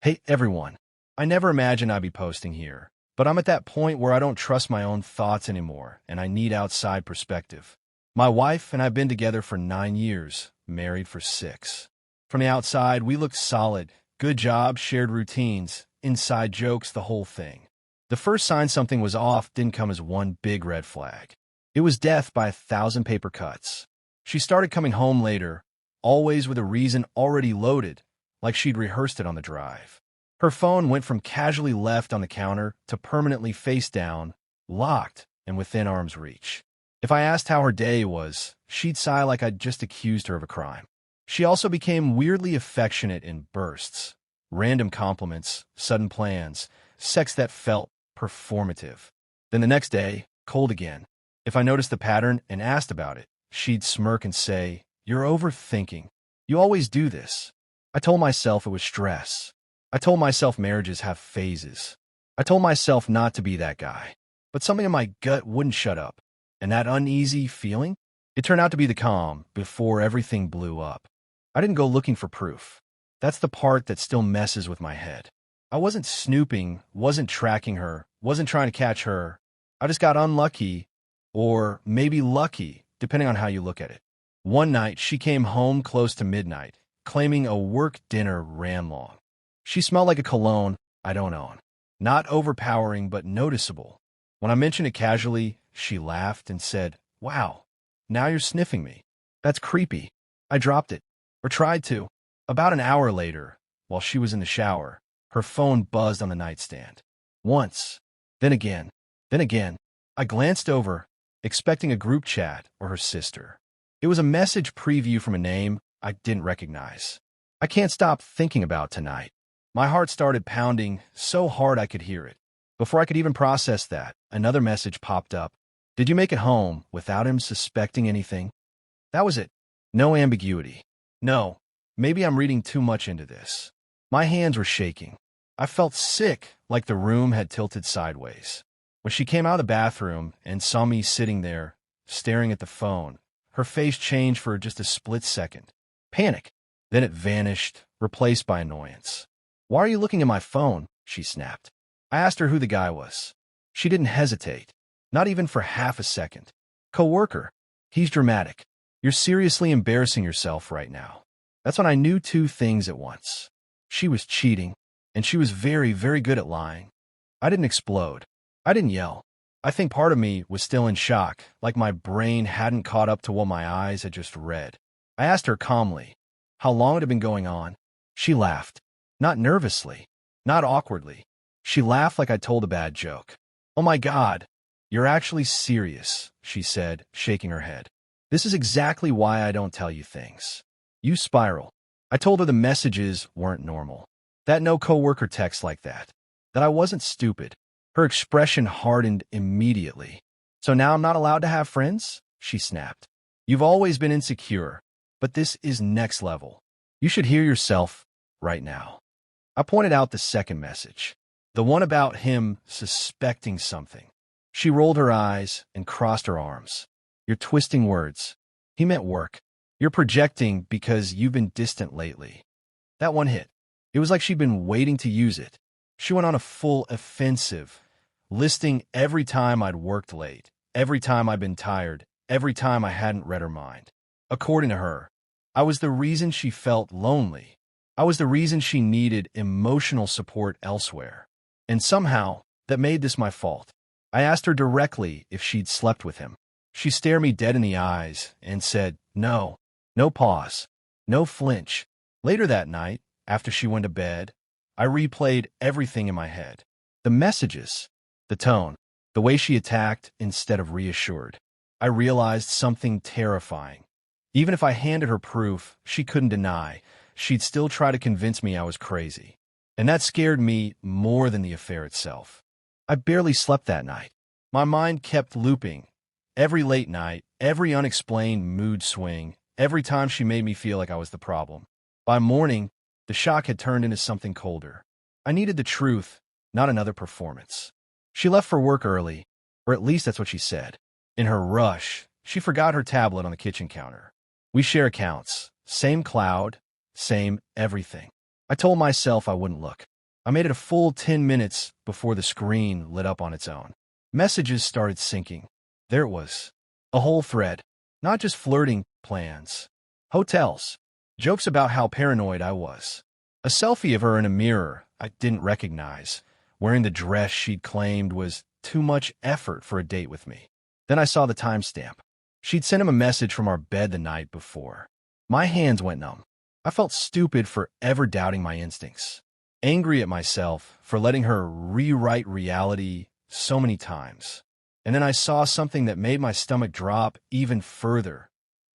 Hey, everyone. I never imagined I'd be posting here, but I'm at that point where I don't trust my own thoughts anymore, and I need outside perspective. My wife and I've been together for 9 years, married for 6. From the outside, we looked solid. Good job, shared routines, inside jokes, the whole thing. The first sign something was off didn't come as one big red flag. It was death by 1,000 paper cuts. She started coming home later, always with a reason already loaded, like she'd rehearsed it on the drive. Her phone went from casually left on the counter to permanently face down, locked, and within arm's reach. If I asked how her day was, she'd sigh like I'd just accused her of a crime. She also became weirdly affectionate in bursts. Random compliments, sudden plans, sex that felt performative. Then the next day, cold again. If I noticed the pattern and asked about it, she'd smirk and say, "You're overthinking. You always do this." I told myself it was stress. I told myself marriages have phases. I told myself not to be that guy. But something in my gut wouldn't shut up. And that uneasy feeling? It turned out to be the calm before everything blew up. I didn't go looking for proof. That's the part that still messes with my head. I wasn't snooping, wasn't tracking her, wasn't trying to catch her. I just got unlucky, or maybe lucky, depending on how you look at it. One night, she came home close to midnight, claiming a work dinner ran long. She smelled like a cologne I don't own. Not overpowering, but noticeable. When I mentioned it casually, she laughed and said, "Wow, now you're sniffing me. That's creepy." I dropped it, or tried to. About an hour later, while she was in the shower, her phone buzzed on the nightstand. Once, then again, then again. I glanced over, expecting a group chat or her sister. It was a message preview from a name I didn't recognize. "I can't stop thinking about tonight." My heart started pounding so hard I could hear it. Before I could even process that, another message popped up. "Did you make it home without him suspecting anything?" That was it. No ambiguity. No, maybe I'm reading too much into this. My hands were shaking. I felt sick, like the room had tilted sideways. When she came out of the bathroom and saw me sitting there, staring at the phone, her face changed for just a split second. Panic. Then it vanished, replaced by annoyance. "Why are you looking at my phone?" she snapped. I asked her who the guy was. She didn't hesitate, not even for half a second. "Coworker." He's dramatic. "You're seriously embarrassing yourself right now." That's when I knew two things at once. She was cheating, and she was very, very good at lying. I didn't explode. I didn't yell. I think part of me was still in shock, like my brain hadn't caught up to what my eyes had just read. I asked her calmly how long it had been going on. She laughed. Not nervously, not awkwardly. She laughed like I told a bad joke. "Oh my God, you're actually serious," she said, shaking her head. "This is exactly why I don't tell you things. You spiral." I told her the messages weren't normal. That no coworker text like that. That I wasn't stupid. Her expression hardened immediately. "So now I'm not allowed to have friends?" she snapped. "You've always been insecure, but this is next level. You should hear yourself right now." I pointed out the second message, the one about him suspecting something. She rolled her eyes and crossed her arms. "You're twisting words. He meant work. You're projecting because you've been distant lately." That one hit. It was like she'd been waiting to use it. She went on a full offensive, listing every time I'd worked late, every time I'd been tired, every time I hadn't read her mind. According to her, I was the reason she felt lonely. I was the reason she needed emotional support elsewhere. And somehow, that made this my fault. I asked her directly if she'd slept with him. She stared me dead in the eyes and said, "No." No pause. No flinch. Later that night, after she went to bed, I replayed everything in my head. The messages, the tone, the way she attacked instead of reassured. I realized something terrifying. Even if I handed her proof she couldn't deny, she'd still try to convince me I was crazy. And that scared me more than the affair itself. I barely slept that night. My mind kept looping. Every late night, every unexplained mood swing, every time she made me feel like I was the problem. By morning, the shock had turned into something colder. I needed the truth, not another performance. She left for work early, or at least that's what she said. In her rush, she forgot her tablet on the kitchen counter. We share accounts, same cloud, same everything. I told myself I wouldn't look. I made it a full 10 minutes before the screen lit up on its own. Messages started syncing. There it was. A whole thread. Not just flirting plans. Hotels. Jokes about how paranoid I was. A selfie of her in a mirror I didn't recognize, wearing the dress she'd claimed was too much effort for a date with me. Then I saw the timestamp. She'd sent him a message from our bed the night before. My hands went numb. I felt stupid for ever doubting my instincts. Angry at myself for letting her rewrite reality so many times. And then I saw something that made my stomach drop even further.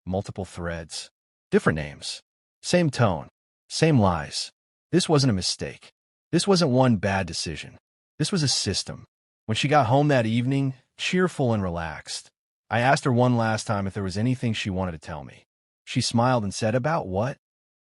Multiple threads. Different names. Same tone. Same lies. This wasn't a mistake. This wasn't one bad decision. This was a system. When she got home that evening, cheerful and relaxed, I asked her one last time if there was anything she wanted to tell me. She smiled and said, "About what?"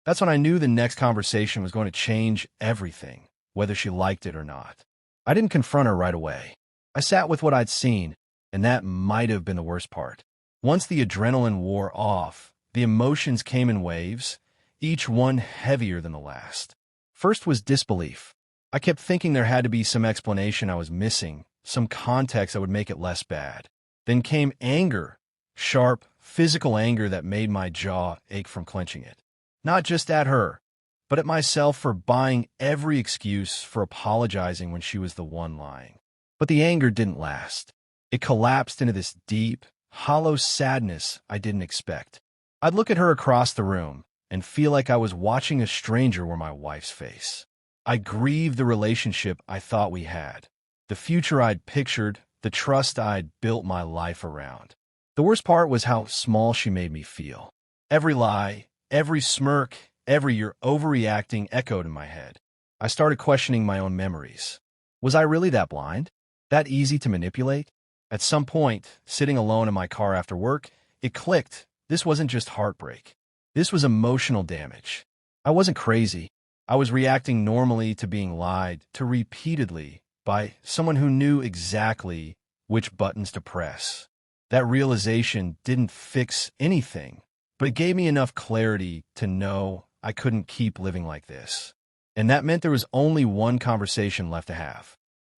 That's when I knew the next conversation was going to change everything, whether she liked it or not. I didn't confront her right away. I sat with what I'd seen, and that might have been the worst part. Once the adrenaline wore off, the emotions came in waves, each one heavier than the last. First was disbelief. I kept thinking there had to be some explanation I was missing, some context that would make it less bad. Then came anger, sharp, physical anger that made my jaw ache from clenching it. Not just at her, but at myself for buying every excuse for apologizing when she was the one lying. But the anger didn't last. It collapsed into this deep, hollow sadness I didn't expect. I'd look at her across the room and feel like I was watching a stranger wear my wife's face. I grieved the relationship I thought we had, the future I'd pictured, the trust I'd built my life around. The worst part was how small she made me feel. Every lie, every smirk, every "you're overreacting" echoed in my head. I started questioning my own memories. Was I really that blind? That easy to manipulate? At some point, sitting alone in my car after work, it clicked. This wasn't just heartbreak. This was emotional damage. I wasn't crazy. I was reacting normally to being lied to repeatedly by someone who knew exactly which buttons to press. That realization didn't fix anything, but it gave me enough clarity to know I couldn't keep living like this. And that meant there was only one conversation left to have.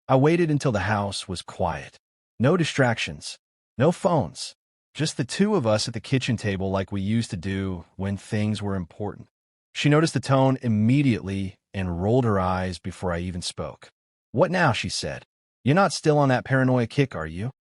I waited until the house was quiet. No distractions. No phones. Just the two of us at the kitchen table like we used to do when things were important. She noticed the tone immediately and rolled her eyes before I even spoke. "What now?" she said. "You're not still on that paranoia kick, are you?"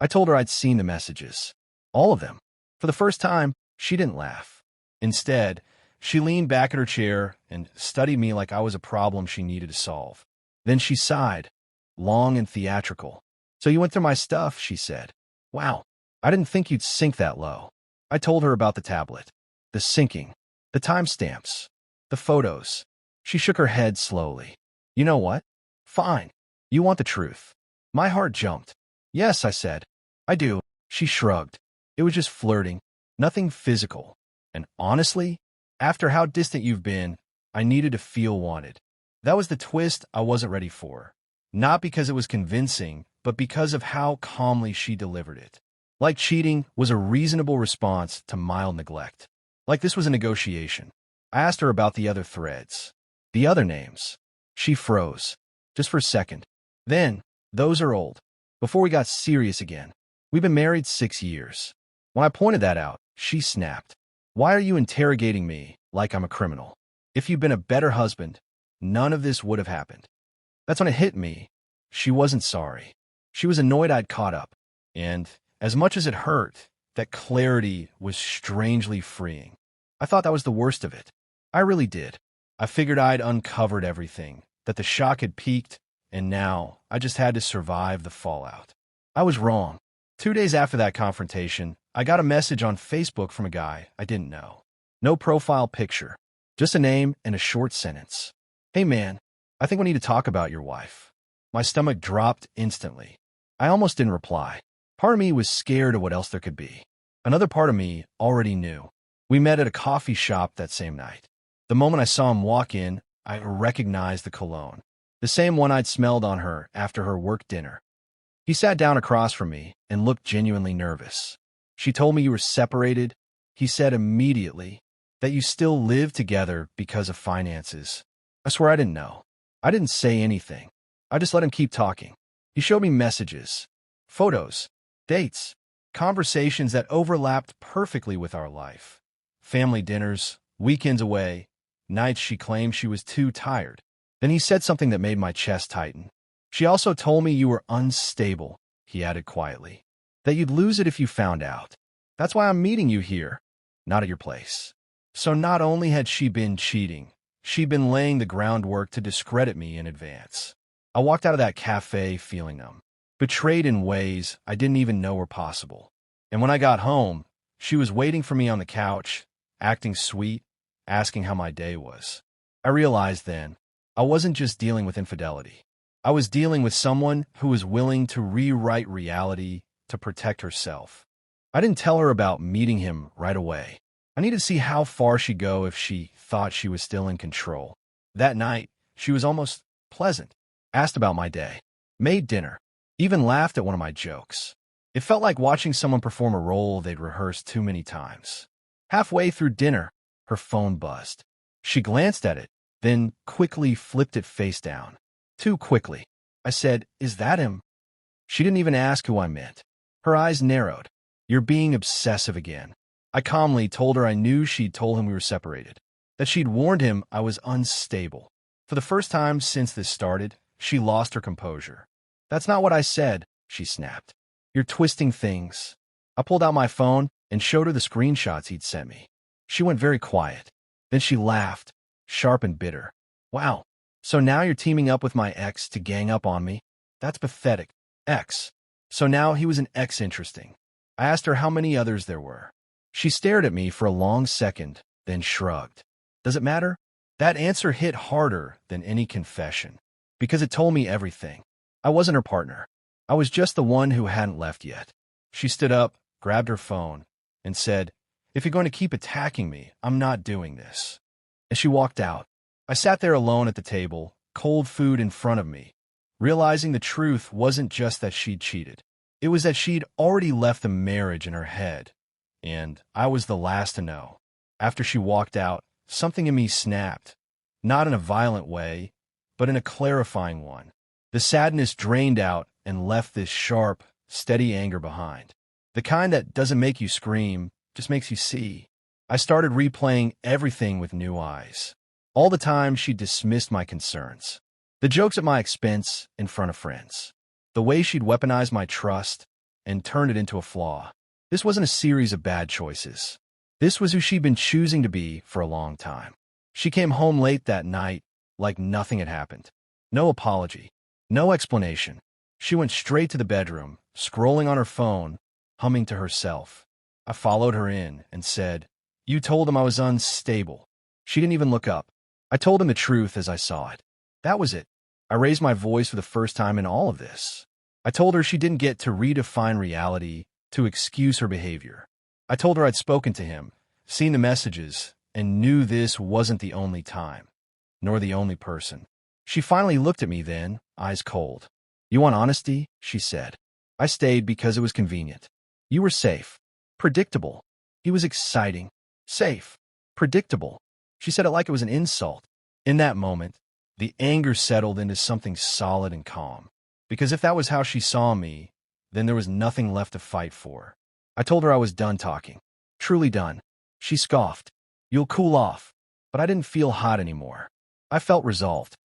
I told her I'd seen the messages. All of them. For the first time, she didn't laugh. Instead, she leaned back in her chair and studied me like I was a problem she needed to solve. Then she sighed, long and theatrical. "So you went through my stuff," she said. "Wow, I didn't think you'd sink that low." I told her about the tablet, the syncing, the timestamps, the photos. She shook her head slowly. "You know what? Fine. You want the truth." My heart jumped. "Yes," I said. "I do." She shrugged. "It was just flirting. Nothing physical. And honestly, after how distant you've been, I needed to feel wanted." That was the twist I wasn't ready for. Not because it was convincing, but because of how calmly she delivered it. Like cheating was a reasonable response to mild neglect. Like this was a negotiation. I asked her about the other threads, the other names. She froze, just for a second. Then, "Those are old. Before we got serious again. We've been married 6 years." When I pointed that out, she snapped. "Why are you interrogating me like I'm a criminal? If you'd been a better husband, none of this would have happened." That's when it hit me. She wasn't sorry. She was annoyed I'd caught up. And as much as it hurt, that clarity was strangely freeing. I thought that was the worst of it. I really did. I figured I'd uncovered everything, that the shock had peaked, and now I just had to survive the fallout. I was wrong. 2 days after that confrontation, I got a message on Facebook from a guy I didn't know. No profile picture, just a name and a short sentence. "Hey man, I think we need to talk about your wife." My stomach dropped instantly. I almost didn't reply. Part of me was scared of what else there could be. Another part of me already knew. We met at a coffee shop that same night. The moment I saw him walk in, I recognized the cologne. The same one I'd smelled on her after her work dinner. He sat down across from me and looked genuinely nervous. "She told me you were separated," he said immediately, "that you still live together because of finances." I swear I didn't know. I didn't say anything. I just let him keep talking. He showed me messages, photos, dates, conversations that overlapped perfectly with our life. Family dinners, weekends away, nights she claimed she was too tired. Then he said something that made my chest tighten. She also told me you were unstable, he added quietly. That you'd lose it if you found out. That's why I'm meeting you here, not at your place. So not only had she been cheating, she'd been laying the groundwork to discredit me in advance. I walked out of that cafe feeling numb, betrayed in ways I didn't even know were possible. And when I got home, she was waiting for me on the couch, acting sweet, asking how my day was. I realized then, I wasn't just dealing with infidelity. I was dealing with someone who was willing to rewrite reality to protect herself. I didn't tell her about meeting him right away. I needed to see how far she'd go if she thought she was still in control. That night, she was almost pleasant, asked about my day, made dinner, even laughed at one of my jokes. It felt like watching someone perform a role they'd rehearsed too many times. Halfway through dinner, her phone buzzed. She glanced at it, then quickly flipped it face down. Too quickly. I said, "Is that him?" She didn't even ask who I meant. Her eyes narrowed. "You're being obsessive again." I calmly told her I knew she'd told him we were separated, that she'd warned him I was unstable. For the first time since this started, she lost her composure. "That's not what I said," she snapped. "You're twisting things." I pulled out my phone and showed her the screenshots he'd sent me. She went very quiet. Then she laughed, sharp and bitter. "Wow, so now you're teaming up with my ex to gang up on me? That's pathetic." Ex. So now he was an ex interesting. I asked her how many others there were. She stared at me for a long second, then shrugged. Does it matter? That answer hit harder than any confession, because it told me everything. I wasn't her partner. I was just the one who hadn't left yet. She stood up, grabbed her phone, and said, "If you're going to keep attacking me, I'm not doing this." And she walked out. I sat there alone at the table, cold food in front of me, realizing the truth wasn't just that she'd cheated. It was that she'd already left the marriage in her head, and I was the last to know. After she walked out, something in me snapped, not in a violent way, but in a clarifying one. The sadness drained out and left this sharp, steady anger behind. The kind that doesn't make you scream, just makes you see. I started replaying everything with new eyes. All the time she dismissed my concerns. The jokes at my expense in front of friends. The way she'd weaponized my trust and turned it into a flaw. This wasn't a series of bad choices. This was who she'd been choosing to be for a long time. She came home late that night like nothing had happened. No apology. No explanation. She went straight to the bedroom, scrolling on her phone, humming to herself. I followed her in and said, "You told him I was unstable." She didn't even look up. I told him the truth as I saw it. That was it. I raised my voice for the first time in all of this. I told her she didn't get to redefine reality to excuse her behavior. I told her I'd spoken to him, seen the messages, and knew this wasn't the only time, nor the only person. She finally looked at me then, eyes cold. "You want honesty?" she said. I stayed because it was convenient. "You were safe. Predictable." He was exciting. Safe. Predictable. She said it like it was an insult. In that moment, the anger settled into something solid and calm. Because if that was how she saw me, then there was nothing left to fight for. I told her I was done talking. Truly done. She scoffed. "You'll cool off." But I didn't feel hot anymore. I felt resolved.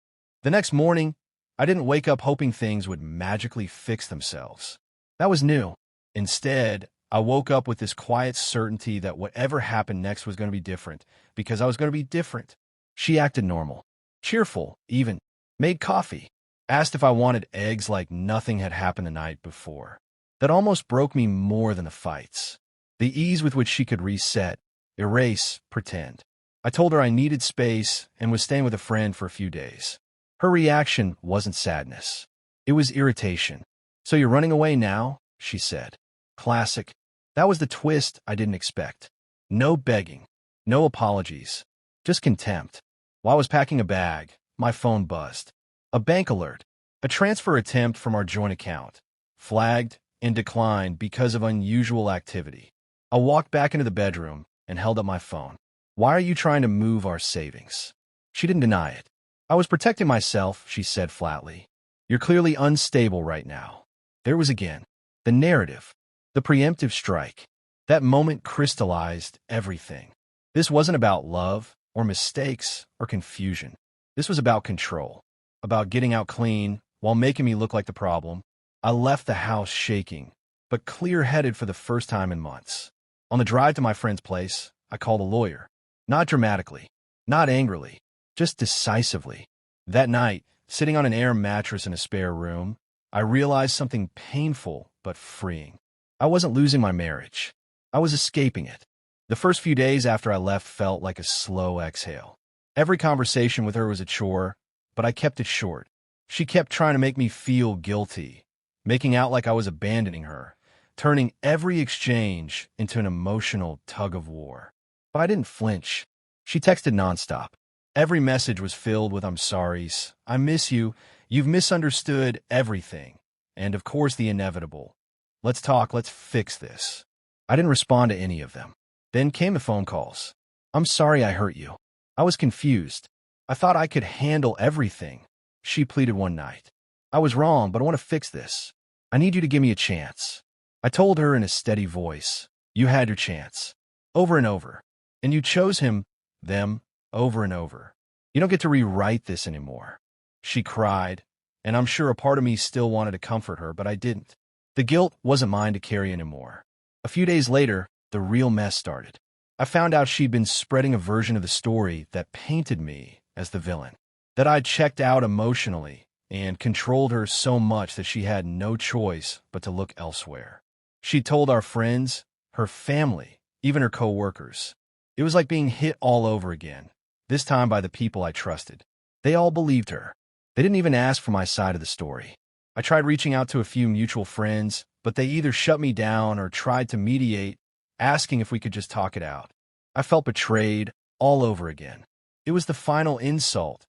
The next morning, I didn't wake up hoping things would magically fix themselves. That was new. Instead, I woke up with this quiet certainty that whatever happened next was going to be different, because I was going to be different. She acted normal. Cheerful, even. Made coffee. Asked if I wanted eggs like nothing had happened the night before. That almost broke me more than the fights. The ease with which she could reset, erase, pretend. I told her I needed space and was staying with a friend for a few days. Her reaction wasn't sadness. It was irritation. "So you're running away now?" she said. Classic. That was the twist I didn't expect. No begging. No apologies. Just contempt. While I was packing a bag, my phone buzzed. A bank alert. A transfer attempt from our joint account. Flagged and declined because of unusual activity. I walked back into the bedroom and held up my phone. "Why are you trying to move our savings?" She didn't deny it. I was protecting myself, she said flatly. You're clearly unstable right now. There was again. The narrative. The preemptive strike. That moment crystallized everything. This wasn't about love, or mistakes, or confusion. This was about control. About getting out clean, while making me look like the problem. I left the house shaking, but clear-headed for the first time in months. On the drive to my friend's place, I called a lawyer. Not dramatically, not angrily, just decisively. That night, sitting on an air mattress in a spare room, I realized something painful but freeing. I wasn't losing my marriage. I was escaping it. The first few days after I left felt like a slow exhale. Every conversation with her was a chore, but I kept it short. She kept trying to make me feel guilty, making out like I was abandoning her, turning every exchange into an emotional tug-of-war. But I didn't flinch. She texted nonstop. Every message was filled with "I'm sorries," "I miss you," "You've misunderstood everything," and of course the inevitable, "Let's talk, let's fix this." I didn't respond to any of them. Then came the phone calls. "I'm sorry I hurt you. I was confused. I thought I could handle everything," she pleaded one night. "I was wrong, but I want to fix this. I need you to give me a chance." I told her in a steady voice, "You had your chance. Over and over. And you chose him, them, over and over. You don't get to rewrite this anymore." She cried, and I'm sure a part of me still wanted to comfort her, but I didn't. The guilt wasn't mine to carry anymore. A few days later, the real mess started. I found out she'd been spreading a version of the story that painted me as the villain, that I'd checked out emotionally and controlled her so much that she had no choice but to look elsewhere. She told our friends, her family, even her co-workers. It was like being hit all over again, this time by the people I trusted. They all believed her. They didn't even ask for my side of the story. I tried reaching out to a few mutual friends, but they either shut me down or tried to mediate, asking if we could just talk it out. I felt betrayed all over again. It was the final insult,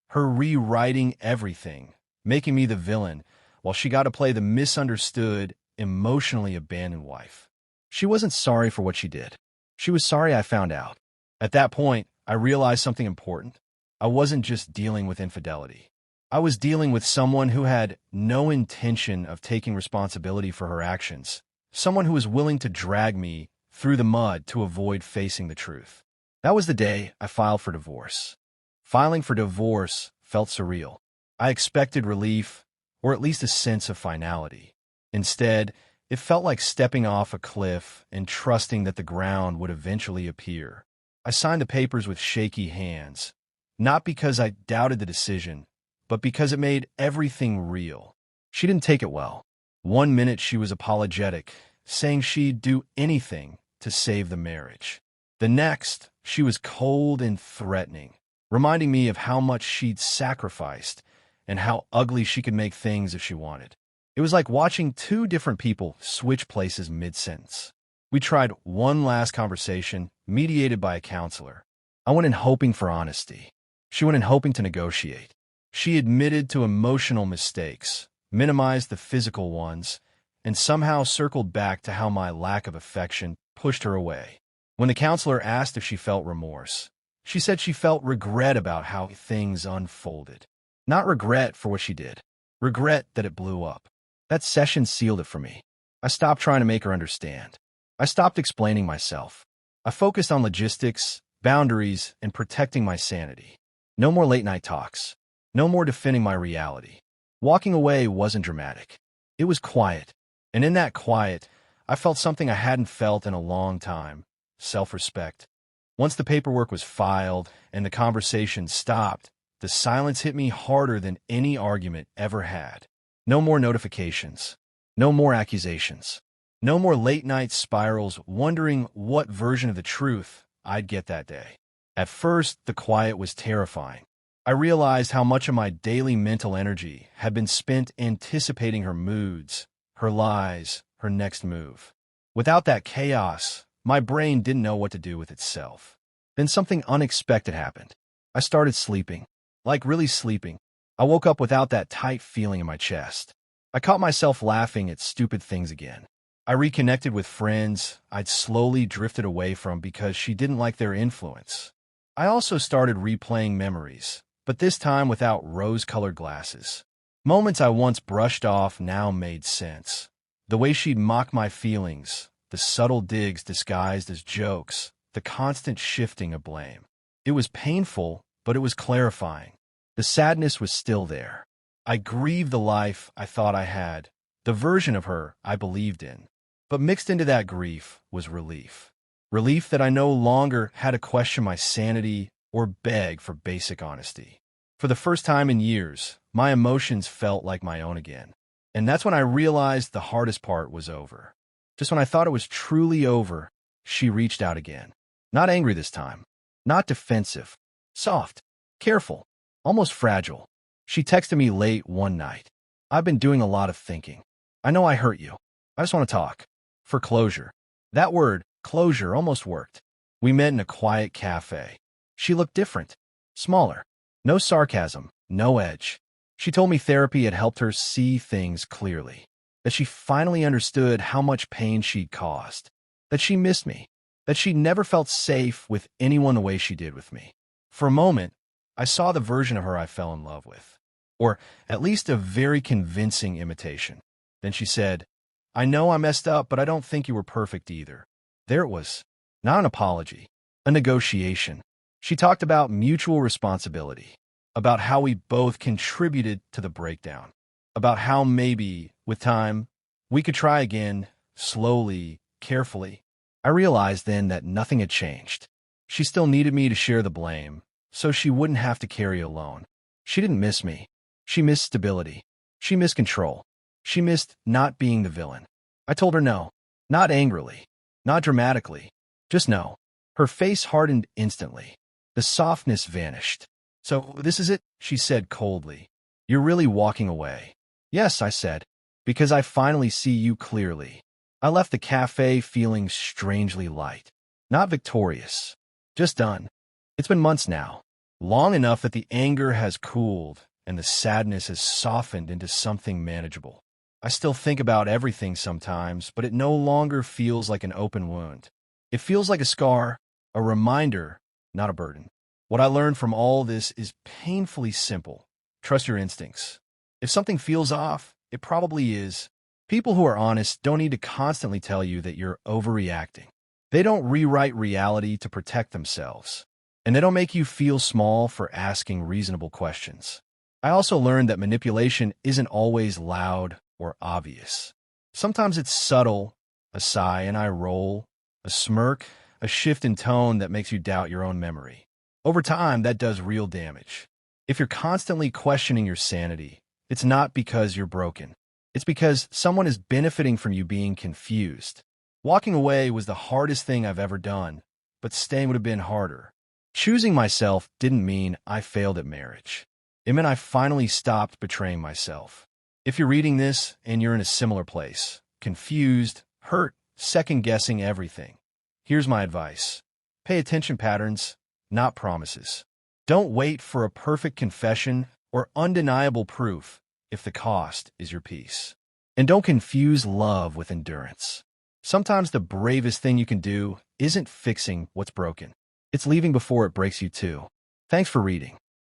her rewriting everything, making me the villain, while she got to play the misunderstood, emotionally abandoned wife. She wasn't sorry for what she did. She was sorry I found out. At that point, I realized something important. I wasn't just dealing with infidelity. I was dealing with someone who had no intention of taking responsibility for her actions, someone who was willing to drag me through the mud to avoid facing the truth. That was the day I filed for divorce. Filing for divorce felt surreal. I expected relief, or at least a sense of finality. Instead, it felt like stepping off a cliff and trusting that the ground would eventually appear. I signed the papers with shaky hands, not because I doubted the decision, but because it made everything real. She didn't take it well. One minute she was apologetic, saying she'd do anything to save the marriage. The next, she was cold and threatening, reminding me of how much she'd sacrificed and how ugly she could make things if she wanted. It was like watching two different people switch places mid-sentence. We tried one last conversation, mediated by a counselor. I went in hoping for honesty. She went in hoping to negotiate. She admitted to emotional mistakes, minimized the physical ones, and somehow circled back to how my lack of affection pushed her away. When the counselor asked if she felt remorse, she said she felt regret about how things unfolded. Not regret for what she did, regret that it blew up. That session sealed it for me. I stopped trying to make her understand. I stopped explaining myself. I focused on logistics, boundaries, and protecting my sanity. No more late-night talks. No more defending my reality. Walking away wasn't dramatic. It was quiet. And in that quiet, I felt something I hadn't felt in a long time: self-respect. Once the paperwork was filed and the conversation stopped, the silence hit me harder than any argument ever had. No more notifications. No more accusations. No more late-night spirals wondering what version of the truth I'd get that day. At first, the quiet was terrifying. I realized how much of my daily mental energy had been spent anticipating her moods, her lies, her next move. Without that chaos, my brain didn't know what to do with itself. Then something unexpected happened. I started sleeping. Like really sleeping. I woke up without that tight feeling in my chest. I caught myself laughing at stupid things again. I reconnected with friends I'd slowly drifted away from because she didn't like their influence. I also started replaying memories, but this time without rose-colored glasses. Moments I once brushed off now made sense. The way she'd mock my feelings, the subtle digs disguised as jokes, the constant shifting of blame. It was painful, but it was clarifying. The sadness was still there. I grieved the life I thought I had, the version of her I believed in. But mixed into that grief was relief. Relief that I no longer had to question my sanity or beg for basic honesty. For the first time in years, my emotions felt like my own again. And that's when I realized the hardest part was over. Just when I thought it was truly over, she reached out again. Not angry this time. Not defensive. Soft. Careful. Almost fragile. She texted me late one night. "I've been doing a lot of thinking. I know I hurt you. I just want to talk." For closure. That word, closure, almost worked. We met in a quiet cafe. She looked different. Smaller. No sarcasm. No edge. She told me therapy had helped her see things clearly. That she finally understood how much pain she'd caused. That she missed me. That she never felt safe with anyone the way she did with me. For a moment, I saw the version of her I fell in love with. Or at least a very convincing imitation. Then she said, "I know I messed up, but I don't think you were perfect either." There it was. Not an apology. A negotiation. She talked about mutual responsibility. About how we both contributed to the breakdown. About how maybe, with time, we could try again, slowly, carefully. I realized then that nothing had changed. She still needed me to share the blame, so she wouldn't have to carry alone. She didn't miss me. She missed stability. She missed control. She missed not being the villain. I told her no. Not angrily. Not dramatically. Just no. Her face hardened instantly. The softness vanished. "So this is it?" she said coldly. "You're really walking away." "Yes," I said, "because I finally see you clearly." I left the cafe feeling strangely light. Not victorious. Just done. It's been months now. Long enough that the anger has cooled and the sadness has softened into something manageable. I still think about everything sometimes, but it no longer feels like an open wound. It feels like a scar, a reminder, not a burden. What I learned from all this is painfully simple. Trust your instincts. If something feels off, it probably is. People who are honest don't need to constantly tell you that you're overreacting. They don't rewrite reality to protect themselves. And they don't make you feel small for asking reasonable questions. I also learned that manipulation isn't always loud or obvious. Sometimes it's subtle, a sigh and eye roll, a smirk, a shift in tone that makes you doubt your own memory. Over time, that does real damage. If you're constantly questioning your sanity, it's not because you're broken. It's because someone is benefiting from you being confused. Walking away was the hardest thing I've ever done, but staying would have been harder. Choosing myself didn't mean I failed at marriage. It meant I finally stopped betraying myself. If you're reading this and you're in a similar place, confused, hurt, second-guessing everything, here's my advice. Pay attention patterns, not promises. Don't wait for a perfect confession or undeniable proof if the cost is your peace. And don't confuse love with endurance. Sometimes the bravest thing you can do isn't fixing what's broken. It's leaving before it breaks you too. Thanks for reading.